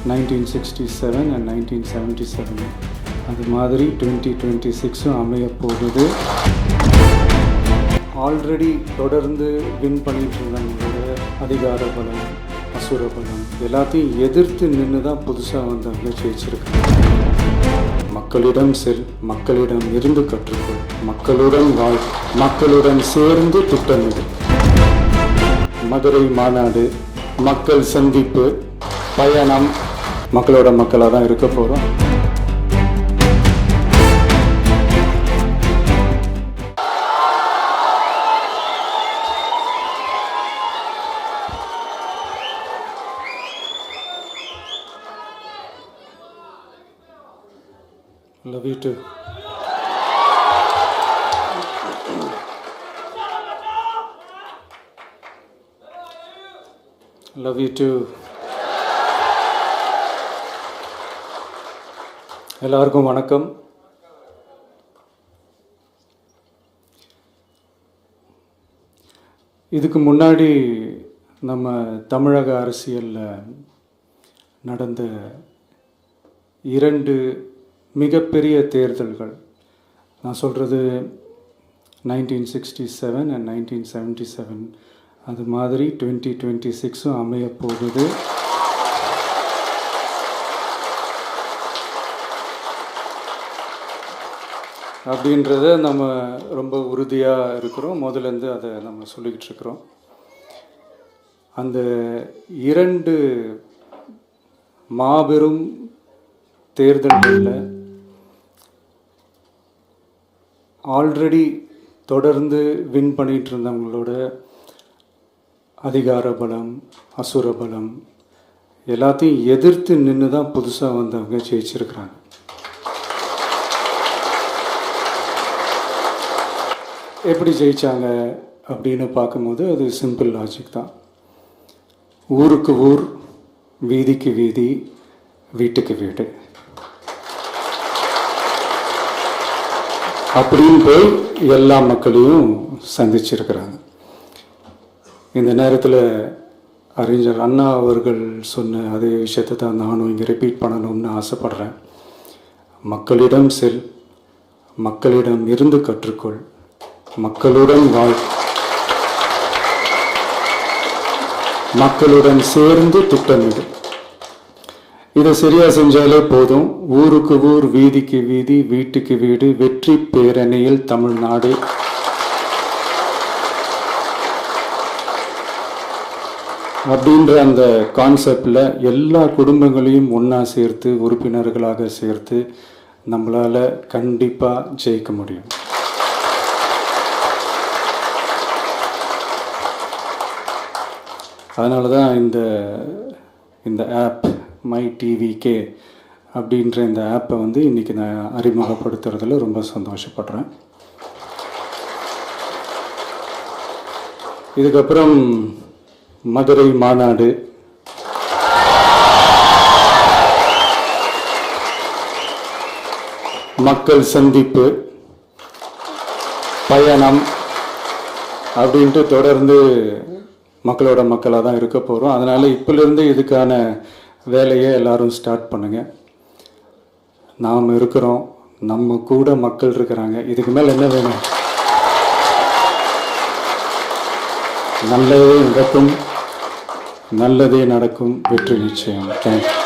1967 and 1977 அது மாதிரி 2026 அமைய போகுது. ஆல்ரெடி தொடர்ந்து வின் பண்ணிட்டு இருந்தவங்களோட அதிகார பலம், அசுர பலம் எல்லாத்தையும் எதிர்த்து நின்று தான் புதுசாக வந்தவங்க ஜெயிச்சிருக்காங்க. மக்களிடம் செல், மக்களிடம் இருந்து கற்றுக்கொள், மக்களுடன் வாழ், மக்களுடன் சேர்ந்து திட்டமிடு. மதுரை மாநாடு, மக்கள் சந்திப்பு, பயணம், மக்களோட மக்களாக தான் இருக்க போகிறோம். Love you too. Love you too. எல்லாருக்கும் வணக்கம். இதுக்கு முன்னாடி நம்ம தமிழக அரசியலில் நடந்த 2 மிகப்பெரிய தேர்தல்கள், நான் சொல்கிறது 1967 and 1977 அது மாதிரி 2026 அமைய போகுது. அப்படின்றத நம்ம ரொம்ப உறுதியாக இருக்கிறோம். முதலேருந்து அதை நம்ம சொல்லிக்கிட்டு இருக்கிறோம். அந்த 2 மாபெரும் தேர்தல்களில் ஆல்ரெடி தொடர்ந்து வின் பண்ணிகிட்டு இருந்தவங்களோட அதிகார பலம், அசுர பலம் எல்லாத்தையும் எதிர்த்து நின்று தான் புதுசாக வந்தவங்க ஜெயிச்சிருக்கிறாங்க. எப்படி ஜெயித்தாங்க அப்படின்னு பார்க்கும்போது அது சிம்பிள் லாஜிக் தான். ஊருக்கு ஊர், வீதிக்கு வீதி, வீட்டுக்கு வீடு அப்படின்னு போய் எல்லா மக்களையும் சந்திச்சிருக்கிறாங்க. இந்த நேரத்தில் அறிஞர் அண்ணா அவர்கள் சொன்ன அதே விஷயத்தை தான் நானும் இங்கே ரிப்பீட் பண்ணணும்னு ஆசைப்படுறேன். மக்களிடம் செல், மக்களிடம் இருந்து கற்றுக்கொள், மக்களுடன் வாழ், மக்களுடன் சேர்ந்து திட்டமிடு. இதை சரியாக செஞ்சாலே போதும். ஊருக்கு ஊர், வீதிக்கு வீதி, வீட்டுக்கு வீடு, வெற்றி பேரணியில் தமிழ்நாடு. அப்படின்ற அந்த கான்செப்டில் எல்லா குடும்பங்களையும் ஒன்றா சேர்த்து, உறுப்பினர்களாக சேர்த்து நம்மளால் கண்டிப்பாக ஜெயிக்க முடியும். அதனால தான் இந்த ஆப் மை டிவிகே அப்படின்ற இந்த ஆப்பை இன்றைக்கி நான் அறிமுகப்படுத்துறதுல ரொம்ப சந்தோஷப்படுறேன். இதுக்கப்புறம் மதுரை மாநாடு, மக்கள் சந்திப்பு, பயணம் அப்படின்ட்டு தொடர்ந்து மக்களோட மக்களாக தான் இருக்க போகிறோம். அதனால் இப்போலேருந்து இதுக்கான வேலையை எல்லோரும் ஸ்டார்ட் பண்ணுங்கள். நாம் இருக்கிறோம், நம்ம கூட மக்கள் இருக்கிறாங்க. இதுக்கு மேலே என்ன வேணும்? நல்லதே நடக்கும், நல்லதே நடக்கும், வெற்றி நிச்சயம். தேங்க்யூ.